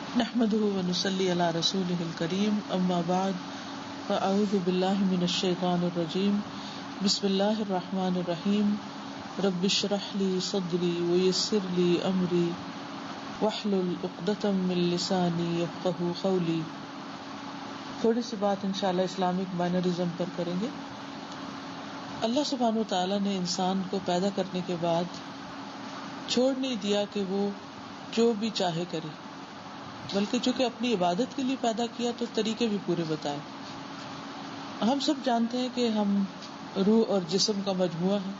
نحمده ونصلي على رسوله الكريم اما بعد فاعوذ بالله من الشيطان الرجيم بسم الله الرحمن الرحيم رب اشرح لي صدري ويسر لي امري واحلل عقدة من لساني يفقهوا قولي. تھوڑی سی بات انشاءاللہ اسلامک مائنرزم پر کریں گے. اللہ سبحانہ وتعالی نے انسان کو پیدا کرنے کے بعد چھوڑ نہیں دیا کہ وہ جو بھی چاہے کرے، بلکہ چونکہ اپنی عبادت کے لیے پیدا کیا تو طریقے بھی پورے بتائے. ہم سب جانتے ہیں کہ ہم روح اور جسم کا مجموعہ ہے،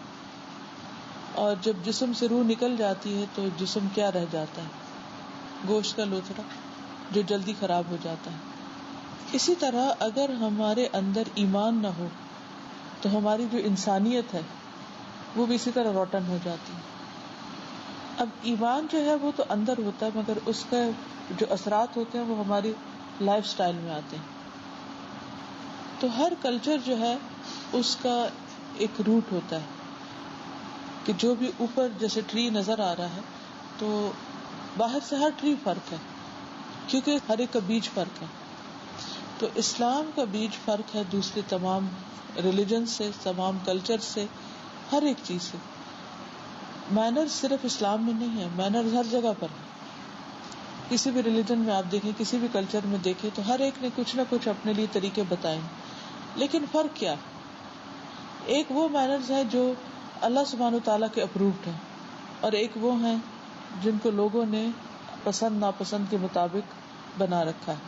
اور جب جسم سے روح نکل جاتی ہے تو جسم کیا رہ جاتا ہے؟ گوشت کا لوتھڑا جو جلدی خراب ہو جاتا ہے. اسی طرح اگر ہمارے اندر ایمان نہ ہو تو ہماری جو انسانیت ہے وہ بھی اسی طرح روٹن ہو جاتی ہے. اب ایمان جو ہے وہ تو اندر ہوتا ہے، مگر اس کا جو اثرات ہوتے ہیں وہ ہماری لائف سٹائل میں آتے ہیں. تو ہر کلچر جو ہے اس کا ایک روٹ ہوتا ہے کہ جو بھی اوپر جیسے ٹری نظر آ رہا ہے تو باہر سے ہر ٹری فرق ہے، کیونکہ ہر ایک کا بیج فرق ہے. تو اسلام کا بیج فرق ہے دوسرے تمام ریلیجن سے، تمام کلچر سے، ہر ایک چیز سے. مینرز صرف اسلام میں نہیں ہے، مینرز ہر جگہ پر ہے. کسی بھی ریلیجن میں آپ دیکھیں، کسی بھی کلچر میں دیکھیں تو ہر ایک نے کچھ نہ کچھ اپنے لیے طریقے بتائے. لیکن فرق کیا؟ ایک وہ مینرز ہے جو اللہ سبحانہ وتعالیٰ کے اپرووڈ ہیں، اور ایک وہ ہیں جن کو لوگوں نے پسند ناپسند کے مطابق بنا رکھا ہے.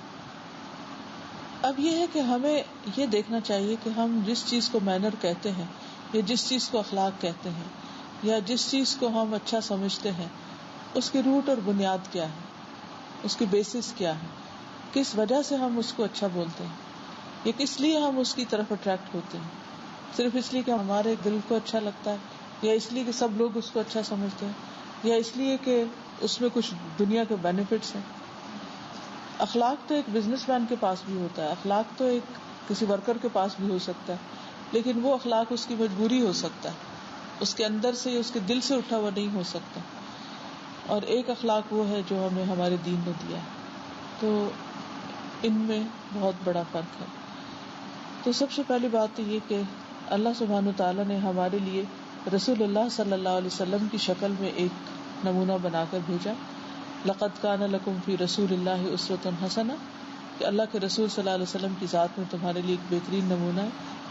اب یہ ہے کہ ہمیں یہ دیکھنا چاہیے کہ ہم جس چیز کو مینر کہتے ہیں، یا جس چیز کو اخلاق کہتے ہیں، یا جس چیز کو ہم اچھا سمجھتے ہیں، اس کی روٹ اور بنیاد کیا ہے، اس کی بیسس کیا ہے، کس وجہ سے ہم اس کو اچھا بولتے ہیں، یا کس لیے ہم اس کی طرف اٹریکٹ ہوتے ہیں. صرف اس لیے کہ ہمارے دل کو اچھا لگتا ہے، یا اس لیے کہ سب لوگ اس کو اچھا سمجھتے ہیں، یا اس لیے کہ اس میں کچھ دنیا کے بینیفٹس ہیں. اخلاق تو ایک بزنس مین کے پاس بھی ہوتا ہے، اخلاق تو ایک کسی ورکر کے پاس بھی ہو سکتا ہے، لیکن وہ اخلاق اس کی مجبوری ہو سکتا ہے، اس کے اندر سے، اس کے دل سے اٹھا ہوا نہیں ہو سکتا. اور ایک اخلاق وہ ہے جو ہمیں ہمارے دین نے دیا ہے. تو ان میں بہت بڑا فرق ہے. تو سب سے پہلی بات تو یہ کہ اللہ سبحانہ وتعالیٰ نے ہمارے لیے رسول اللہ صلی اللہ علیہ وسلم کی شکل میں ایک نمونہ بنا کر بھیجا. لقد کان لکم فی رسول اللہ اسوۃ حسنہ، کہ اللہ کے رسول صلی اللہ علیہ وسلم کی ذات میں تمہارے لیے ایک بہترین نمونہ ہے،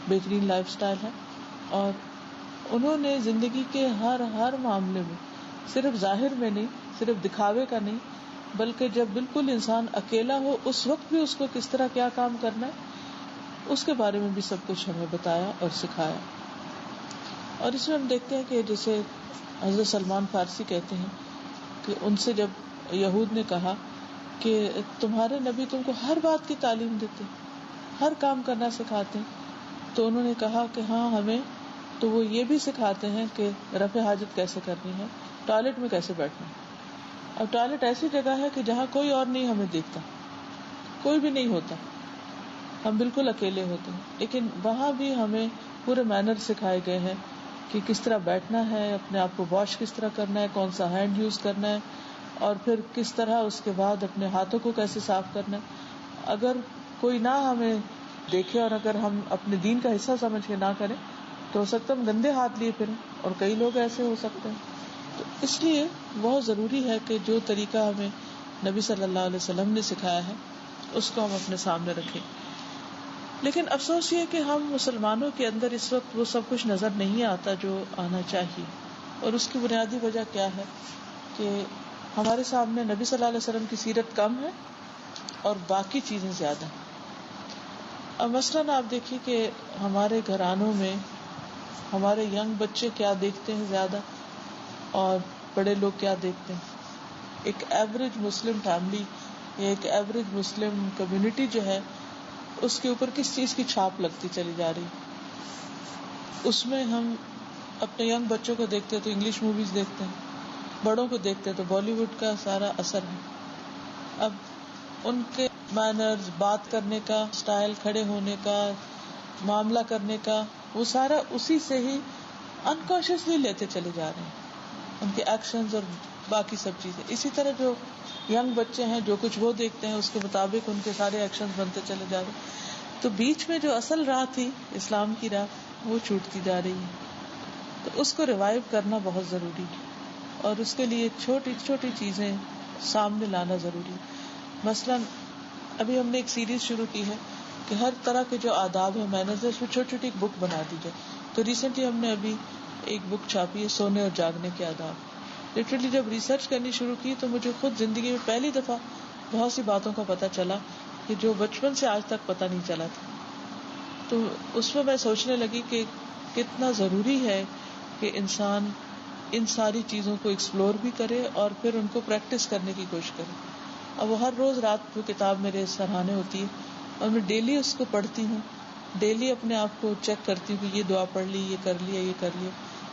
بہترین لائف سٹائل ہے. اور انہوں نے زندگی کے ہر معاملے میں، صرف ظاہر میں نہیں، صرف دکھاوے کا نہیں، بلکہ جب بالکل انسان اکیلا ہو اس وقت بھی اس کو کس طرح کیا کام کرنا ہے، اس کے بارے میں بھی سب کچھ ہمیں بتایا اور سکھایا. اور اس میں ہم دیکھتے ہیں کہ جیسے حضرت سلمان فارسی کہتے ہیں کہ ان سے جب یہود نے کہا کہ تمہارے نبی تم کو ہر بات کی تعلیم دیتے، ہر کام کرنا سکھاتے ہیں، تو انہوں نے کہا کہ ہاں ہمیں تو وہ یہ بھی سکھاتے ہیں کہ رفع حاجت کیسے کرنی ہے، ٹوائلٹ میں کیسے بیٹھنا ہے. اب ٹوائلٹ ایسی جگہ ہے کہ جہاں کوئی اور نہیں ہمیں دیکھتا، کوئی بھی نہیں ہوتا، ہم بالکل اکیلے ہوتے ہیں، لیکن وہاں بھی ہمیں پورے مینر سکھائے گئے ہیں کہ کس طرح بیٹھنا ہے، اپنے آپ کو واش کس طرح کرنا ہے، کون سا ہینڈ یوز کرنا ہے، اور پھر کس طرح اس کے بعد اپنے ہاتھوں کو کیسے صاف کرنا ہے. اگر کوئی نہ ہمیں دیکھے اور اگر ہم اپنے دین کا حصہ سمجھ کے نہ کریں تو ہو سکتا ہم گندے ہاتھ لیے پھریں، اور کئی لوگ ایسے ہو سکتے ہیں. تو اس لیے بہت ضروری ہے کہ جو طریقہ ہمیں نبی صلی اللہ علیہ وسلم نے سکھایا ہے اس کو ہم اپنے سامنے رکھیں. لیکن افسوس یہ کہ ہم مسلمانوں کے اندر اس وقت وہ سب کچھ نظر نہیں آتا جو آنا چاہیے. اور اس کی بنیادی وجہ کیا ہے کہ ہمارے سامنے نبی صلی اللہ علیہ وسلم کی سیرت کم ہے اور باقی چیزیں زیادہ ہیں. اب مثلاً آپ دیکھیے کہ ہمارے گھرانوں میں ہمارے ینگ بچے کیا دیکھتے ہیں زیادہ، اور بڑے لوگ کیا دیکھتے ہیں. ایک ایوریج مسلم فیملی یا ایک ایوریج مسلم کمیونٹی جو ہے اس کے اوپر کس چیز کی چھاپ لگتی چلی جا رہی. اس میں ہم اپنے ینگ بچوں کو دیکھتے تو انگلش موویز دیکھتے ہیں، بڑوں کو دیکھتے تو بالی ووڈ کا سارا اثر ہے. اب ان کے مینرز، بات کرنے کا سٹائل، کھڑے ہونے کا، معاملہ کرنے کا، وہ سارا اسی سے ہی انکانشیسلی لیتے چلے جا رہے ہیں، ان کے ایکشنز اور باقی سب چیزیں. اسی طرح جو ینگ بچے ہیں، جو کچھ وہ دیکھتے ہیں اس کے مطابق ان کے سارے ایکشنز بنتے چلے جا رہے ہیں. تو بیچ میں جو اصل راہ تھی اسلام کی راہ وہ چھوٹتی جا رہی ہے. تو اس کو ریوائیو کرنا بہت ضروری ہے، اور اس کے لیے چھوٹی چھوٹی چیزیں سامنے لانا ضروری. مثلاً ابھی ہم نے ایک سیریز شروع کی ہے کہ ہر طرح کے جو آداب ہیں مینرز، اس میں چھوٹی چھوٹی ایک بک بنا دی جائے. تو ریسنٹلی ہم نے ابھی ایک بک چھاپی ہے سونے اور جاگنے کے آداب. لٹرلی جب ریسرچ کرنی شروع کی تو مجھے خود زندگی میں پہلی دفعہ بہت سی باتوں کا پتہ چلا کہ جو بچپن سے آج تک پتہ نہیں چلا تھا. تو اس میں سوچنے لگی کہ کتنا ضروری ہے کہ انسان ان ساری چیزوں کو ایکسپلور بھی کرے اور پھر ان کو پریکٹس کرنے کی کوشش کرے. اب وہ ہر روز رات کو کتاب میرے سرہانے ہوتی ہے اور میں ڈیلی اس کو پڑھتی ہوں، ڈیلی اپنے آپ کو چیک کرتی ہوں کہ یہ دعا پڑھ لی، یہ کر لیا، یہ کر لیا.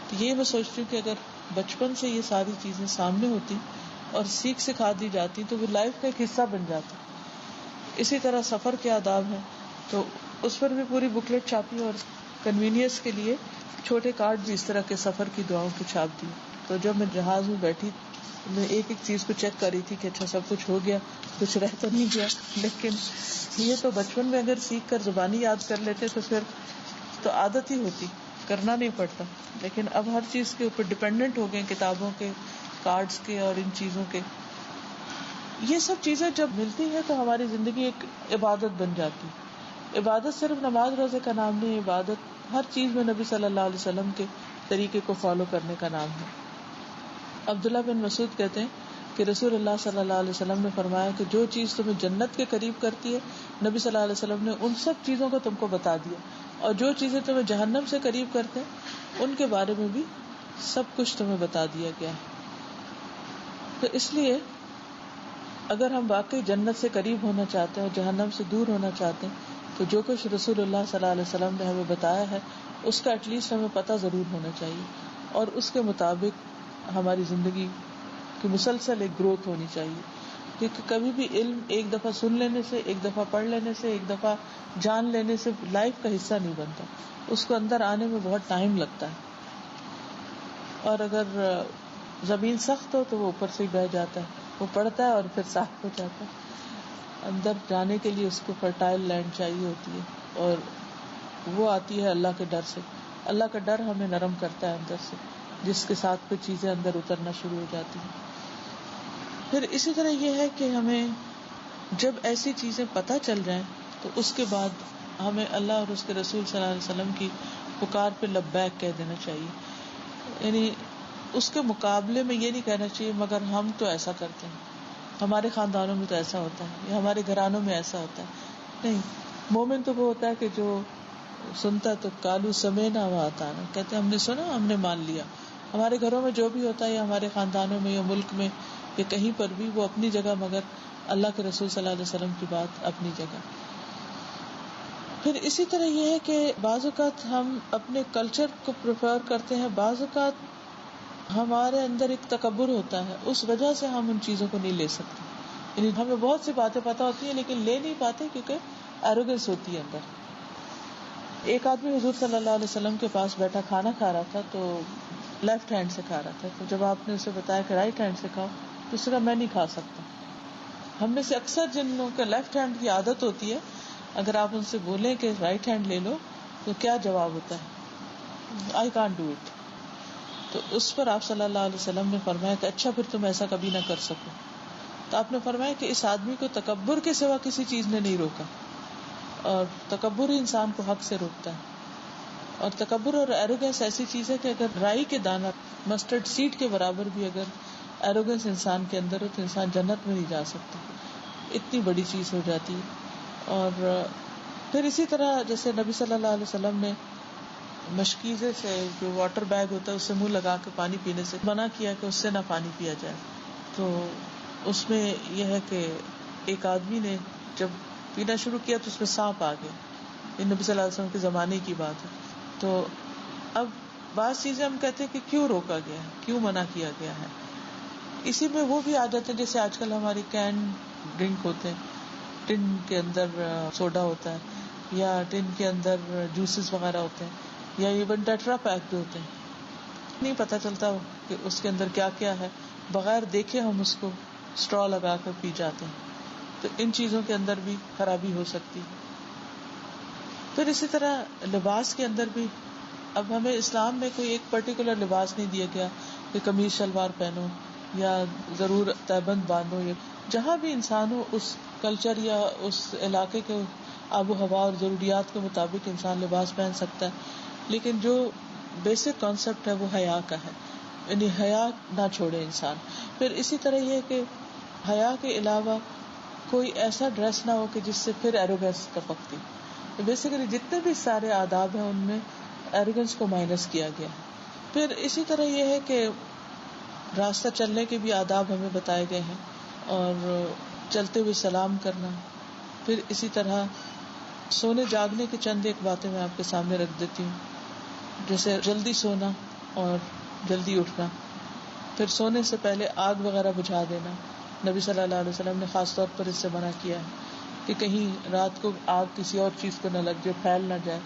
تو یہ میں سوچتی ہوں کہ اگر بچپن سے یہ ساری چیزیں سامنے ہوتی اور سیکھ سکھا دی جاتی تو وہ لائف کا ایک حصہ بن جاتا. اسی طرح سفر کے آداب ہیں تو اس پر بھی پوری بکلیٹ چھاپی اور کنوینئنس کے لیے چھوٹے کارڈ بھی اس طرح کے سفر کی دعاؤں کی چھاپ دی. تو جب میں جہاز میں بیٹھی میں ایک ایک چیز کو چیک کر رہی تھی کہ اچھا سب کچھ ہو گیا، کچھ رہ تو نہیں گیا. لیکن یہ تو بچپن میں اگر سیکھ کر زبانی یاد کر لیتے تو پھر تو عادت ہی ہوتی، کرنا نہیں پڑتا. لیکن اب ہر چیز کے اوپر ڈپینڈنٹ ہو گئے، کتابوں کے، کارڈز کے اور ان چیزوں کے. یہ سب چیزیں جب ملتی ہیں تو ہماری زندگی ایک عبادت بن جاتی. عبادت صرف نماز روزے کا نام نہیں، عبادت ہر چیز میں نبی صلی اللہ علیہ وسلم کے طریقے کو فالو کرنے کا نام ہے. عبداللہ بن مسعود کہتے ہیں کہ رسول اللہ صلی اللہ علیہ وسلم نے فرمایا کہ جو چیز تمہیں جنت کے قریب کرتی ہے نبی صلی اللہ علیہ وسلم نے ان سب چیزوں کو تم کو بتا دیا، اور جو چیزیں تمہیں جہنم سے قریب کرتے ہیں ان کے بارے میں بھی سب کچھ تمہیں بتا دیا گیا. تو اس لیے اگر ہم واقعی جنت سے قریب ہونا چاہتے ہیں اور جہنم سے دور ہونا چاہتے ہیں تو جو کچھ رسول اللہ صلی اللہ علیہ وسلم نے ہمیں بتایا ہے اس کا ایٹ لیسٹ ہمیں پتہ ضرور ہونا چاہیے، اور اس کے مطابق ہماری زندگی کی مسلسل ایک گروتھ ہونی چاہیے. کیونکہ کبھی بھی علم ایک دفعہ سن لینے سے، ایک دفعہ پڑھ لینے سے، ایک دفعہ جان لینے سے لائف کا حصہ نہیں بنتا. اس کو اندر آنے میں بہت ٹائم لگتا ہے، اور اگر زمین سخت ہو تو وہ اوپر سے ہی بہہ جاتا ہے. وہ پڑتا ہے اور پھر صاف ہو جاتا ہے. اندر جانے کے لیے اس کو فرٹائل لینڈ چاہیے ہوتی ہے، اور وہ آتی ہے اللہ کے ڈر سے. اللہ کا ڈر ہمیں نرم کرتا ہے اندر سے، جس کے ساتھ پھر چیزیں اندر اترنا شروع ہو جاتی ہیں. پھر اسی طرح یہ ہے کہ ہمیں جب ایسی چیزیں پتہ چل جائیں تو اس کے بعد ہمیں اللہ اور اس کے رسول صلی اللہ علیہ وسلم کی پکار پہ لبیک کہہ دینا چاہیے. یعنی اس کے مقابلے میں یہ نہیں کہنا چاہیے مگر ہم تو ایسا کرتے ہیں، ہمارے خاندانوں میں تو ایسا ہوتا ہے، یا ہمارے گھرانوں میں ایسا ہوتا ہے. نہیں، مومن تو وہ ہوتا ہے کہ جو سنتا تو کالو سمینا و اطعنا، کہتے ہیں ہم نے سنا، ہم نے مان لیا. ہمارے گھروں میں جو بھی ہوتا ہے یا ہمارے خاندانوں میں یا ملک میں یا کہیں پر بھی وہ اپنی جگہ، مگر اللہ کے رسول صلی اللہ علیہ وسلم کی بات اپنی جگہ. پھر اسی طرح یہ ہے کہ بعض اوقات ہم اپنے کلچر کو پریفر کرتے ہیں، بعض اوقات ہمارے اندر ایک تکبر ہوتا ہے، اس وجہ سے ہم ان چیزوں کو نہیں لے سکتے. یعنی ہمیں بہت سی باتیں پتہ ہوتی ہیں لیکن لے نہیں پاتے کیونکہ ایروگنس ہوتی ہے اندر. ایک آدمی حضور صلی اللہ علیہ وسلم کے پاس بیٹھا کھانا کھا رہا تھا تو لیفٹ ہینڈ سے کھا رہا تھا. تو جب آپ نے اسے بتایا کہ رائٹ ہینڈ سے کھاؤ تو اس نے کہا میں نہیں کھا سکتا. ہم میں سے اکثر جن لوگوں کے لیفٹ ہینڈ کی عادت ہوتی ہے، اگر آپ ان سے بولیں کہ رائٹ ہینڈ لے لو تو کیا جواب ہوتا ہے؟ I can't do it. تو اس پر آپ صلی اللہ علیہ وسلم نے فرمایا کہ اچھا پھر تم ایسا کبھی نہ کر سکو. تو آپ نے فرمایا کہ اس آدمی کو تکبر کے سوا کسی چیز نے نہیں روکا، اور تکبر ہی انسان کو حق سے روکتا ہے. اور تکبر اور ایروگنس ایسی چیز ہے کہ اگر رائی کے دانہ مسٹرڈ سیڈ کے برابر بھی اگر ایروگنس انسان کے اندر ہو تو انسان جنت میں نہیں جا سکتا، اتنی بڑی چیز ہو جاتی ہے. اور پھر اسی طرح جیسے نبی صلی اللہ علیہ وسلم نے مشکیزے سے، جو واٹر بیگ ہوتا ہے، اس سے منہ لگا کے پانی پینے سے منع کیا کہ اس سے نہ پانی پیا جائے. تو اس میں یہ ہے کہ ایک آدمی نے جب پینا شروع کیا تو اس میں سانپ آ گیا. یہ نبی صلی اللہ علیہ وسلم کے زمانے کی بات ہے. تو اب بعض چیزیں ہم کہتے ہیں کہ کیوں روکا گیا ہے، کیوں منع کیا گیا ہے. اسی میں وہ بھی آ جاتے ہیں جیسے آج کل ہماری کین ڈرنک ہوتے ہیں، ٹن کے اندر سوڈا ہوتا ہے یا ٹن کے اندر جوسز وغیرہ ہوتے ہیں، یا ایون ٹیٹرا پیک بھی ہوتے ہیں. نہیں پتہ چلتا کہ اس کے اندر کیا کیا ہے، بغیر دیکھے ہم اس کو اسٹرا لگا کر پی جاتے ہیں. تو ان چیزوں کے اندر بھی خرابی ہو سکتی. پھر اسی طرح لباس کے اندر بھی اب ہمیں اسلام میں کوئی ایک پرٹیکولر لباس نہیں دیا گیا کہ قمیض شلوار پہنو یا ضرور تہبند باندھو. جہاں بھی انسان ہو اس کلچر یا اس علاقے کے آب و ہوا اور ضروریات کے مطابق انسان لباس پہن سکتا ہے. لیکن جو بیسک کانسیپٹ ہے وہ حیا کا ہے، یعنی حیا نہ چھوڑے انسان. پھر اسی طرح یہ کہ حیا کے علاوہ کوئی ایسا ڈریس نہ ہو کہ جس سے پھر ایروگینس ٹپکتی. بیسیکلی جتنے بھی سارے آداب ہیں ان میں ایروگینس کو مائنس کیا گیا. پھر اسی طرح یہ ہے کہ راستہ چلنے کے بھی آداب ہمیں بتائے گئے ہیں، اور چلتے ہوئے سلام کرنا. پھر اسی طرح سونے جاگنے کے چند ایک باتیں میں آپ کے سامنے رکھ دیتی ہوں، جیسے جلدی سونا اور جلدی اٹھنا. پھر سونے سے پہلے آگ وغیرہ بجھا دینا. نبی صلی اللہ علیہ وسلم نے خاص طور پر اس سے منع کیا ہے کہ کہیں رات کو آگ کسی اور چیز کو نہ لگ جائے، پھیل نہ جائے.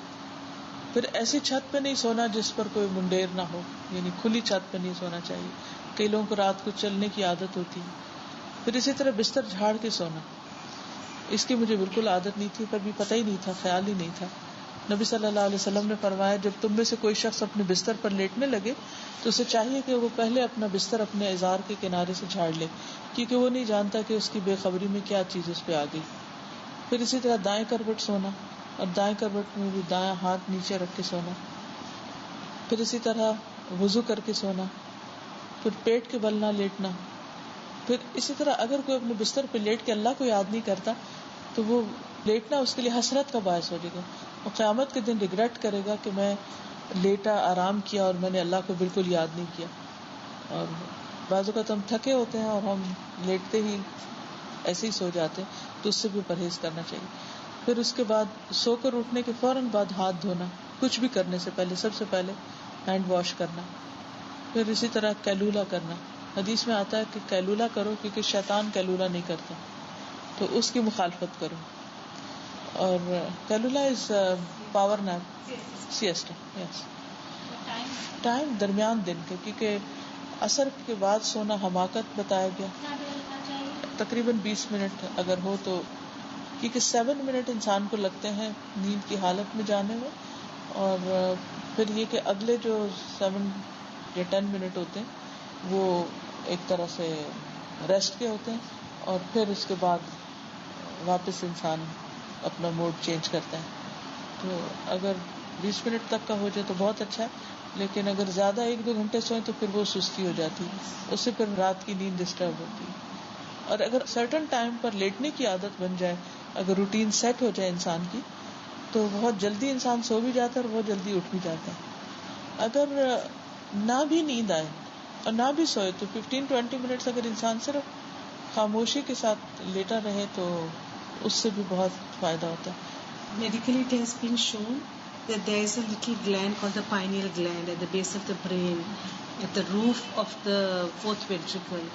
پھر ایسی چھت پہ نہیں سونا جس پر کوئی منڈیر نہ ہو، یعنی کھلی چھت پہ نہیں سونا چاہیے. کئی لوگوں کو رات کو چلنے کی عادت ہوتی ہے. پھر اسی طرح بستر جھاڑ کے سونا، اس کی مجھے بالکل عادت نہیں تھی، کبھی پتہ ہی نہیں تھا، خیال ہی نہیں تھا. نبی صلی اللہ علیہ وسلم نے فرمایا جب تم میں سے کوئی شخص اپنے بستر پر لیٹنے لگے تو اسے چاہیے کہ وہ پہلے اپنا بستر اپنے ازار کے کنارے سے جھاڑ لے، کیونکہ وہ نہیں جانتا کہ اس کی بے خبری میں کیا چیز اس پہ آ گئی. پھر اسی طرح دائیں کروٹ سونا، اور دائیں کروٹ میں بھی دایاں ہاتھ نیچے رکھ کے سونا. پھر اسی طرح وضو کر کے سونا. پھر پیٹ کے بل نہ لیٹنا. پھر اسی طرح اگر کوئی اپنے بستر پہ لیٹ کے اللہ کو یاد نہیں کرتا تو وہ لیٹنا اس کے لیے حسرت کا باعث ہو جائے گا، اور قیامت کے دن ریگریٹ کرے گا کہ میں لیٹا، آرام کیا اور میں نے اللہ کو بالکل یاد نہیں کیا. اور بعض اوقات ہم تھکے ہوتے ہیں اور ہم لیٹتے ہی ایسے ہی سو جاتے ہیں، تو اس سے بھی پرہیز کرنا چاہیے. پھر اس کے بعد سو کر اٹھنے کے فوراً بعد ہاتھ دھونا، کچھ بھی کرنے سے پہلے سب سے پہلے ہینڈ واش کرنا. پھر اسی طرح کیلولا کرنا. حدیث میں آتا ہے کہ کیلولا کرو کیونکہ شیطان کیلولا نہیں کرتا، تو اس کی مخالفت کرو. اور کیلولا is power nap, siesta. Yes, time درمیان دن کے، کیونکہ عصر کے بعد سونا حماقت بتایا گیا. تقریباً 20 منٹ اگر ہو تو، کیونکہ 7 منٹ انسان کو لگتے ہیں نیند کی حالت میں جانے میں، اور پھر یہ کہ اگلے جو 7 یا 10 منٹ ہوتے ہیں وہ ایک طرح سے ریسٹ کے ہوتے ہیں، اور پھر اس کے بعد واپس انسان اپنا موڈ چینج کرتا ہے. تو اگر 20 منٹ تک کا ہو جائے تو بہت اچھا ہے، لیکن اگر زیادہ 1-2 گھنٹے سوئیں تو پھر وہ سستی ہو جاتی ہے، اس سے پھر رات کی نیند ڈسٹرب ہوتی ہے. اور اگر سرٹن ٹائم پر لیٹنے کی عادت بن جائے، اگر روٹین سیٹ ہو جائے انسان کی، تو بہت جلدی انسان سو بھی جاتا ہے اور بہت جلدی اٹھ بھی جاتا ہے. اگر نہ بھی نیند آئے اور نہ بھی سوئے تو 15-20 منٹس اگر انسان صرف خاموشی کے ساتھ لیٹا رہے تو اس سے بھی بہت فائدہ ہوتا ہے. Medically, it has been shown that there is a little gland called the pineal gland at the base of the brain, at the roof of the fourth ventricle.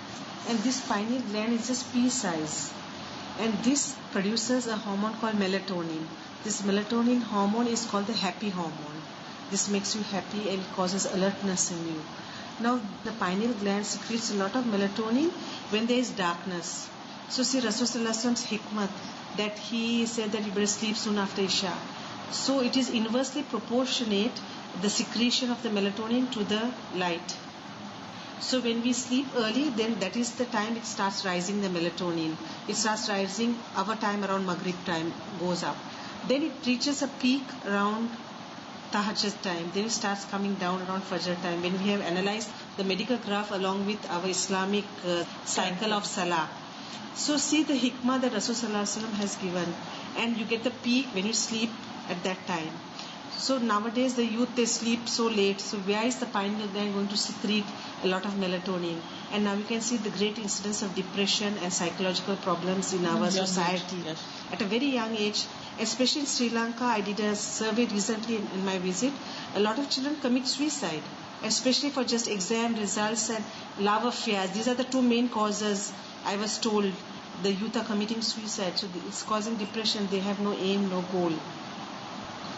And this pineal gland is just pea size. And this produces a hormone called melatonin. This melatonin hormone is called the happy hormone. This makes you happy and it causes alertness in you. Now, the pineal gland secretes a lot of melatonin when there is darkness. So, see Rasul Sallallahu Alaihi Wasallam's hikmat, that he said that you better sleep soon after Isha. So it is inversely proportionate, the secretion of the melatonin to the light. So when we sleep early, then that is the time it starts rising, the melatonin. It starts rising, our time around Maghrib time goes up. Then it reaches a peak around Tahajjud time. Then it starts coming down around Fajr time, when we have analyzed the medical graph along with our Islamic cycle of Salah. So see the hikmah that Rasul Sallallahu Alaihi Wasallam has given, and you get the peak when you sleep at that time. So nowadays the youth, they sleep so late, so where is the pineal gland going to secrete a lot of melatonin? And now you can see the great incidence of depression and psychological problems in our society. Yes. At a very young age, especially in Sri Lanka. I did a survey recently in my visit. A lot of children commit suicide, especially for just exam results and love affairs. These are the two main causes, I was told. The youth are committing suicide, so it's causing depression. They have no aim, no goal.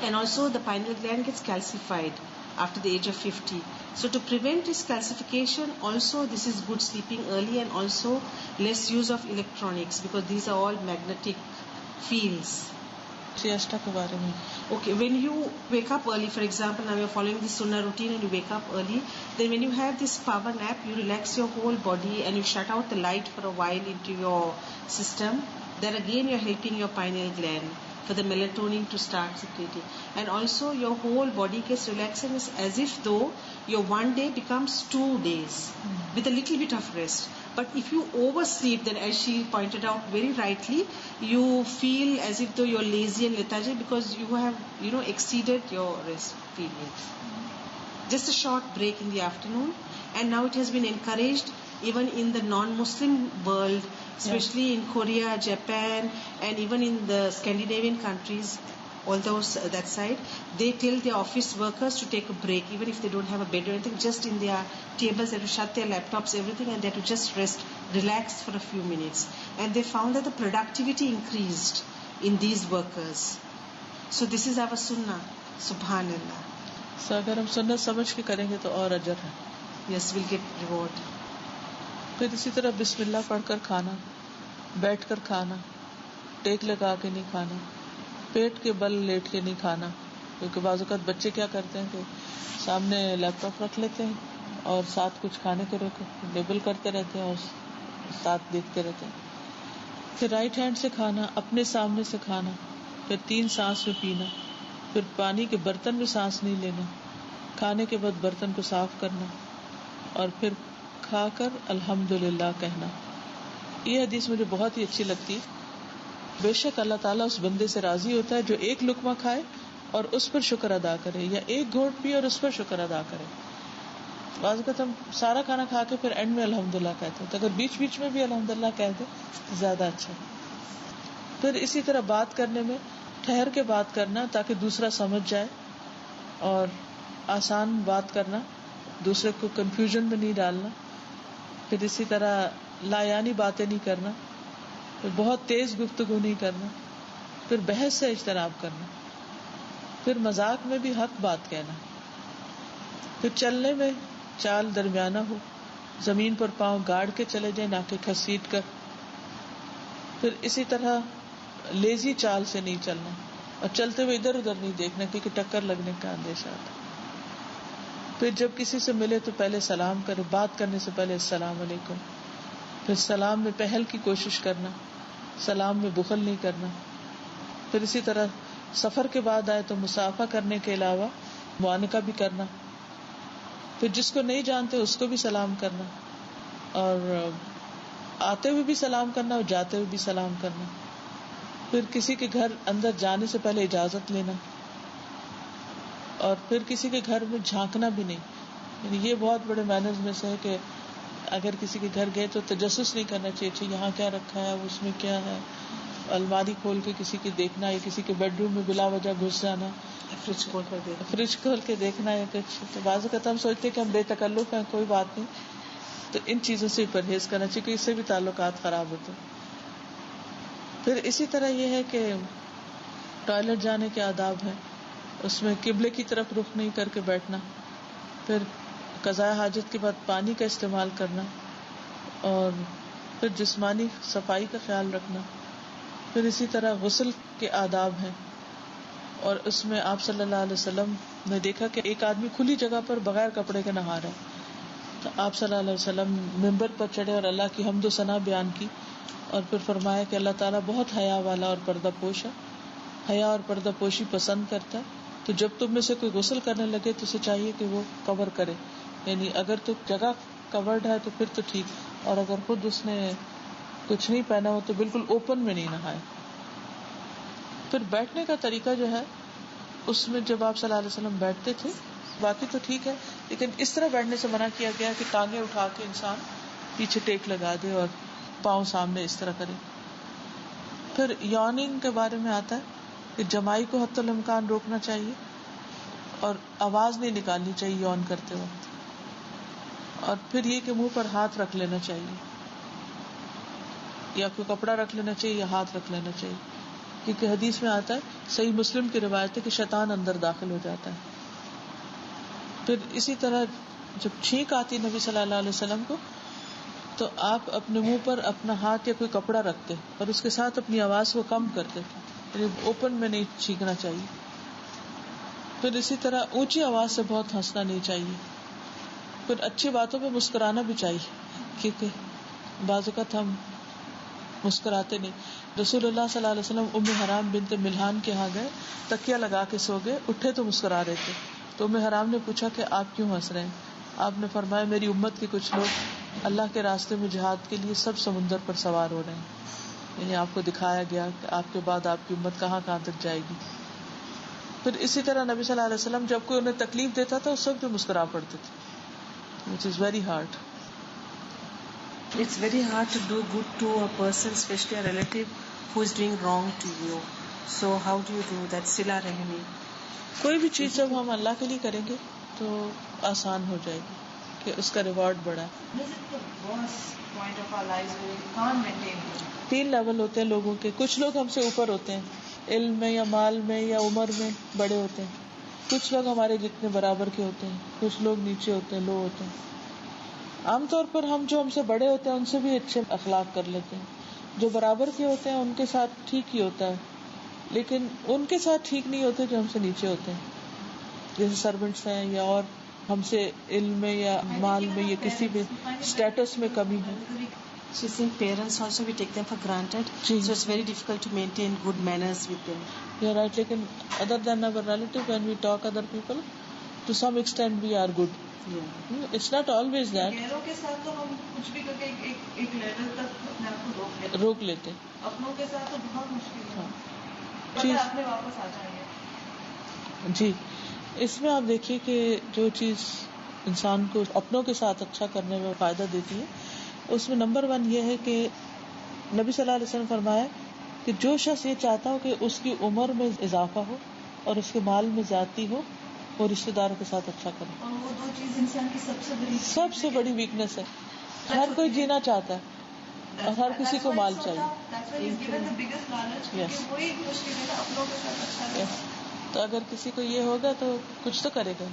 And also the pineal gland gets calcified after the age of 50. So to prevent this calcification, also this is good sleeping early and also less use of electronics, because these are all magnetic fields. siesta کے بارے میں. Okay, when you wake up early, for example, now you're following the sunnah routine and you wake up early, then when you have this power nap, you relax your whole body and you shut out the light for a while into your system. Then again you're helping your pineal gland for the melatonin to start secreting. And also your whole body gets relaxed, and it's as if though your one day becomes 2 days with a little bit of rest. But if you oversleep, then as she pointed out very rightly, you feel as if though you're lazy and lethargic because you have, exceeded your rest periods. Just a short break in the afternoon. And now it has been encouraged even in the non-Muslim world, especially in Korea, Japan, and even in the Scandinavian countries, although that side, they tell their office workers to take a break, even if they don't have a bed or anything, just in their tables, they have to shut their laptops, everything, and they have to just rest, relax for a few minutes. And they found that the productivity increased in these workers. So this is our sunnah. Subhanallah. So اگر ہم سنت سمجھ کے کریں گے تو اور اجر ہے. Yes, we'll get reward. پھر اسی طرح بسم اللہ پڑھ کر کھانا, بیٹھ کر کھانا, ٹیک لگا کے نہیں کھانا, پیٹ کے بل لیٹ کے نہیں کھانا, کیونکہ بعض اوقات بچے کیا کرتے ہیں کہ سامنے لیپ ٹاپ رکھ لیتے ہیں اور ساتھ کچھ کھانے کو لیبل کرتے رہتے ہیں اور ساتھ دیکھتے رہتے ہیں. پھر رائٹ ہینڈ سے کھانا, اپنے سامنے سے کھانا, پھر 3 سانس میں پینا, پھر پانی کے برتن میں سانس نہیں لینا, کھانے کے بعد برتن کو صاف کرنا, اور پھر کھا کر الحمدللہ کہنا. یہ حدیث مجھے بہت ہی اچھی لگتی ہے. بے شک اللہ تعالیٰ اس بندے سے راضی ہوتا ہے جو ایک لقمہ کھائے اور اس پر شکر ادا کرے, یا ایک گھونٹ پیے اور اس پر شکر ادا کرے. بعض اوقات ہم سارا کھانا کھا کے پھر اینڈ میں الحمدللہ کہتے ہیں, تو اگر بیچ بیچ میں بھی الحمدللہ کہہ دے زیادہ اچھا. پھر اسی طرح بات کرنے میں ٹھہر کے بات کرنا تاکہ دوسرا سمجھ جائے, اور آسان بات کرنا, دوسرے کو کنفیوژن میں نہیں ڈالنا. پھر اسی طرح لایانی باتیں نہیں کرنا, پھر بہت تیز گفتگو نہیں کرنا, پھر بحث سے اجتناب کرنا, پھر مذاق میں بھی حق بات کہنا. پھر چلنے میں چال درمیانہ ہو, زمین پر پاؤں گاڑ کے چلے جائیں نہ کہ گھسیٹ کر. پھر اسی طرح لیزی چال سے نہیں چلنا, اور چلتے ہوئے ادھر ادھر نہیں دیکھنا کیونکہ ٹکر لگنے کا اندیشہ آتا. پھر جب کسی سے ملے تو پہلے سلام کرے, بات کرنے سے پہلے السلام علیکم. پھر سلام میں پہل کی کوشش کرنا, سلام میں بخل نہیں کرنا. پھر اسی طرح سفر کے بعد آئے تو مصافحہ کرنے کے علاوہ معانقہ بھی کرنا. پھر جس کو نہیں جانتے اس کو بھی سلام کرنا, اور آتے ہوئے بھی سلام کرنا اور جاتے ہوئے بھی سلام کرنا. پھر کسی کے گھر اندر جانے سے پہلے اجازت لینا, اور پھر کسی کے گھر میں جھانکنا بھی نہیں. یعنی یہ بہت بڑے مینرز میں سے ہے کہ اگر کسی کے گھر گئے تو تجسس نہیں کرنا چاہیے, اچھا یہاں کیا رکھا ہے, اس میں کیا ہے, الماری کھول کے کسی کی دیکھنا, یا کسی کے بیڈ روم میں بلا وجہ گھس جانا, فریج کھول کے دیکھنا ہے کچھ. تو بعض اوقات ہم سوچتے کہ ہم بے تکلف ہیں, کوئی بات نہیں, تو ان چیزوں سے پرہیز کرنا چاہیے کہ اس سے بھی تعلقات خراب ہوتے ہیں. پھر اسی طرح یہ ہے کہ ٹوائلٹ جانے کے آداب ہیں, اس میں قبلے کی طرف رخ نہیں کر کے بیٹھنا. پھر قضاء حاجت کے بعد پانی کا استعمال کرنا, اور پھر جسمانی صفائی کا خیال رکھنا. پھر اسی طرح غسل کے آداب ہیں, اور اس میں آپ صلی اللہ علیہ وسلم نے دیکھا کہ ایک آدمی کھلی جگہ پر بغیر کپڑے کے نہا رہا ہے, تو آپ صلی اللہ علیہ وسلم ممبر پر چڑھے اور اللہ کی حمد و ثنا بیان کی, اور پھر فرمایا کہ اللہ تعالیٰ بہت حیا والا اور پردہ پوش ہے, حیا اور پردہ پوشی پسند کرتا ہے. تو جب تم میں سے کوئی غسل کرنے لگے تو اسے چاہیے کہ وہ کور کرے, یعنی اگر تو جگہ کورڈ ہے تو پھر تو ٹھیک, اور اگر خود اس نے کچھ نہیں پہنا ہو تو بالکل اوپن میں نہیں نہائے. پھر بیٹھنے کا طریقہ جو ہے اس میں جب آپ صلی اللہ علیہ وسلم بیٹھتے تھے, باقی تو ٹھیک ہے, لیکن اس طرح بیٹھنے سے منع کیا گیا کہ ٹانگیں اٹھا کے انسان پیچھے ٹیک لگا دے اور پاؤں سامنے اس طرح کرے. پھر یوننگ کے بارے میں آتا ہے کہ جمائی کو حتی الامکان روکنا چاہیے, اور آواز نہیں نکالنی چاہیے یون کرتے وقت. اور پھر یہ کہ منہ پر ہاتھ رکھ لینا چاہیے, یا کوئی کپڑا رکھ لینا چاہیے, یا ہاتھ رکھ لینا چاہیے, کیونکہ حدیث میں آتا ہے, صحیح مسلم کی روایت ہے کہ شیطان اندر داخل ہو جاتا ہے. پھر اسی طرح جب چھینک آتی نبی صلی اللہ علیہ وسلم کو تو آپ اپنے منہ پر اپنا ہاتھ یا کوئی کپڑا رکھتے اور اس کے ساتھ اپنی آواز کو کم کرتے تھے، یعنی اوپن میں نہیں چھینکنا چاہیے. پھر اسی طرح اونچی آواز سے بہت ہنسنا نہیں چاہیے. پھر اچھی باتوں پہ مسکرانا بھی چاہیے، کیونکہ بعض اوقات ہم مسکراتے نہیں. رسول اللہ صلی اللہ علیہ وسلم ام حرام بنت ملحان کے ہاں گئے، تکیہ لگا کے سو گئے، اٹھے تو مسکرا رہے تھے. تو ام حرام نے پوچھا کہ آپ کیوں ہنس رہے ہیں؟ آپ نے فرمایا میری امت کے کچھ لوگ اللہ کے راستے میں جہاد کے لیے سب سمندر پر سوار ہو رہے ہیں. یعنی آپ کو دکھایا گیا کہ آپ کے بعد آپ کی امت کہاں کہاں تک جائے گی. پھر اسی طرح نبی صلی اللہ علیہ وسلم جب کوئی انہیں تکلیف دیتا تھا اس وقت بھی مسکرا پڑتے تھے. which is very hard. It's very hard to do good to a person, especially a relative who is doing wrong to you. So how do you do that? Sila Rahmi. کوئی بھی چیز جب ہم اللہ کے لیے کریں گے تو آسان ہو جائے گی کہ اس کا ریوارڈ بڑا ہے. تین لیول ہوتے ہیں لوگوں کے. کچھ لوگ ہم سے اوپر ہوتے ہیں، علم میں یا مال میں یا عمر میں بڑے ہوتے ہیں. کچھ لوگ ہمارے جتنے برابر کے ہوتے ہیں، کچھ لوگ نیچے ہوتے ہیں، لو ہوتے ہیں. عام طور پر ہم جو ہم سے بڑے ہوتے ہیں ان سے بھی اچھے اخلاق کر لیتے ہیں. جو برابر کے ہوتے ہیں ان کے ساتھ ٹھیک ہی ہوتا ہے، لیکن ان کے ساتھ ٹھیک نہیں ہوتے جو ہم سے نیچے ہوتے ہیں، جیسے سرونٹس ہیں یا اور ہم سے علم میں یا مال میں یا کسی بھی اسٹیٹس میں کمی ہے. So you think parents also we take them for granted. G. So it's very difficult to maintain good manners with them. You're right, لیکن other than our relative when we talk other people to some extent we are good. Yeah. It's not always that. غیروں کے ساتھ تو ہم کچھ بھی کر کے ایک لیول تک اپنے آپ کو روک لیتے. اپنوں کے ساتھ تو بہت مشکل ہے. چیز اپنے واپس آ جائیں گے. جی، اس میں آپ دیکھیے کہ جو چیز انسان کو اپنوں کے ساتھ اچھا کرنے میں فائدہ دیتی ہے اس میں نمبر 1 یہ ہے کہ نبی صلی اللہ علیہ وسلم فرمایا کہ جو شخص یہ چاہتا ہو کہ اس کی عمر میں اضافہ ہو اور اس کے مال میں زیادتی ہو وہ رشتے داروں کے ساتھ اچھا کرے. اور وہ دو چیز انسان کی سب سے بڑی ویکنیس ہے. ہر کوئی جینا چاہتا ہے اور ہر کسی کو مال چاہیے. تو اگر کسی کو یہ ہوگا تو کچھ تو کرے گا.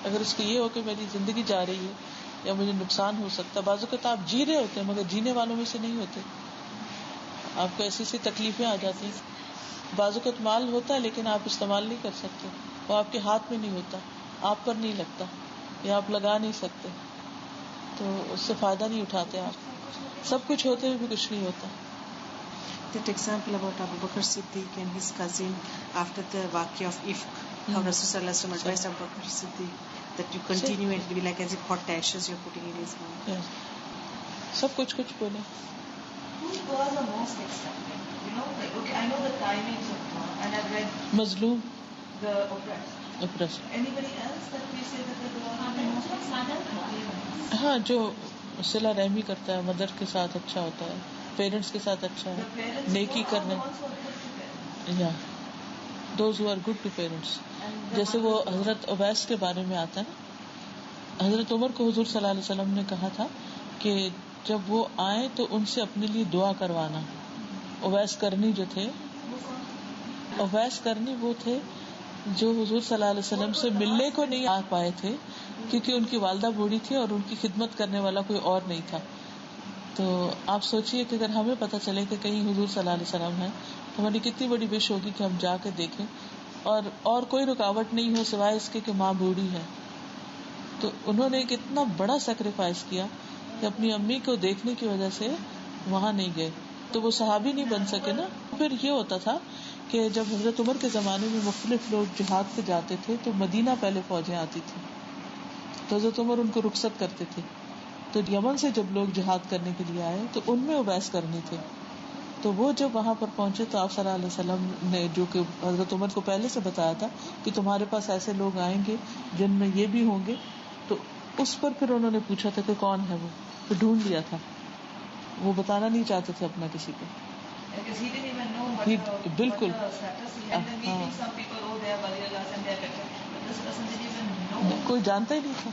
اگر اس کو یہ ہو کہ میری زندگی جا رہی ہے یا مجھے نقصان ہو سکتا ہے. بعض اوقات آپ جی رہے ہوتے ہیں مگر جینے والوں میں سے نہیں ہوتے، آپ کو ایسی ایسی تکلیفیں آ جاتی ہیں. بعض اوقات مال ہوتا ہے لیکن آپ استعمال نہیں کر سکتے، وہ آپ کے ہاتھ میں نہیں ہوتا، آپ پر نہیں لگتا یا آپ لگا نہیں سکتے، تو اس سے فائدہ نہیں اٹھاتے. آپ سب کچھ ہوتے ہوئے بھی کچھ نہیں ہوتا. That example about Abu Bakr Siddiq and his cousin after the Waqia of Ifk, how Rasul Sallallahu Alaihi Wasallam advised Abu Bakr Siddiq that you continue and it will be like as if hot ashes you're putting in his mouth. سب کچھ بولے. Who was the most excited? You know, like, okay, I know the timings of God, and I've read مظلوم the oppressed. Anybody else that we say that the God the most excited? ہاں، جو صلہ رحمی کرتا ہے، mother کے ساتھ اچھا ہوتا ہے، پیرنٹس کے ساتھ اچھا ہے، نیکی کرنے. یا those who are good to parents. جیسے وہ حضرت اویس کے بارے میں آتا ہے نا، حضرت عمر کو حضور صلی اللہ علیہ وسلم نے کہا تھا کہ جب وہ آئیں تو ان سے اپنے لیے دعا کروانا. اویس کرنی جو تھے، اویس کرنی وہ تھے جو حضور صلی اللہ علیہ وسلم سے ملنے کو نہیں آ پائے تھے کیونکہ ان کی والدہ بوڑھی تھی اور ان کی خدمت کرنے والا کوئی اور نہیں تھا. تو آپ سوچئے کہ اگر ہمیں پتہ چلے کہ کہیں حضور صلی اللہ علیہ وسلم ہے تو ہماری کتنی بڑی وش ہوگی کہ ہم جا کے دیکھیں اور کوئی رکاوٹ نہیں ہو سوائے اس کے کہ ماں بوڑھی ہے. تو انہوں نے ایک اتنا بڑا سیکریفائس کیا کہ اپنی امی کو دیکھنے کی وجہ سے وہاں نہیں گئے تو وہ صحابی نہیں بن سکے نا. پھر یہ ہوتا تھا کہ جب حضرت عمر کے زمانے میں مختلف لوگ جہاد پہ جاتے تھے تو مدینہ پہلے فوجیں آتی تھی تو حضرت عمر ان کو رخصت کرتے تھے. تو یمن سے جب لوگ جہاد کرنے کے لیے آئے تو ان میں اویس کرنی تھے. تو وہ جب وہاں پر پہنچے تو آپ صلی اللہ علیہ وسلم نے جو کہ حضرت عمر کو پہلے سے بتایا تھا کہ تمہارے پاس ایسے لوگ آئیں گے جن میں یہ بھی ہوں گے، تو اس پر پھر انہوں نے پوچھا تھا کہ کون ہے وہ، تو ڈھونڈ لیا تھا. وہ بتانا نہیں چاہتے تھے اپنا کسی کو. بالکل کوئی جانتا ہی نہیں تھا.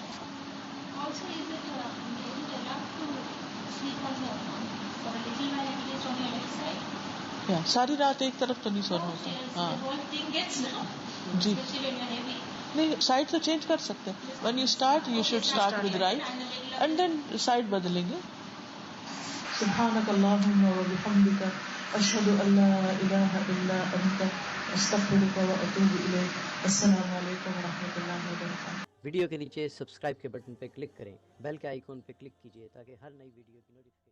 ساری رات ایک طرف تو نہیں سونا ہوتا. ہاں جی نہیں سائڈ تو چینج کر سکتے ہیں. when you start you should start with right and then side بدلیں گے. سبحانک اللہم و بحمدک اشہد ان لا الہ الا انت استغفرک و اتوب الیک. السلام علیکم و رحمۃ اللہ وبرکاتہ. ویڈیو کے نیچے سبسکرائب کے بٹن پہ کلک کریں، بیل کے آئیکن پہ کلک کیجیے تاکہ ہر نئی ویڈیو کی نوٹیفیکیشن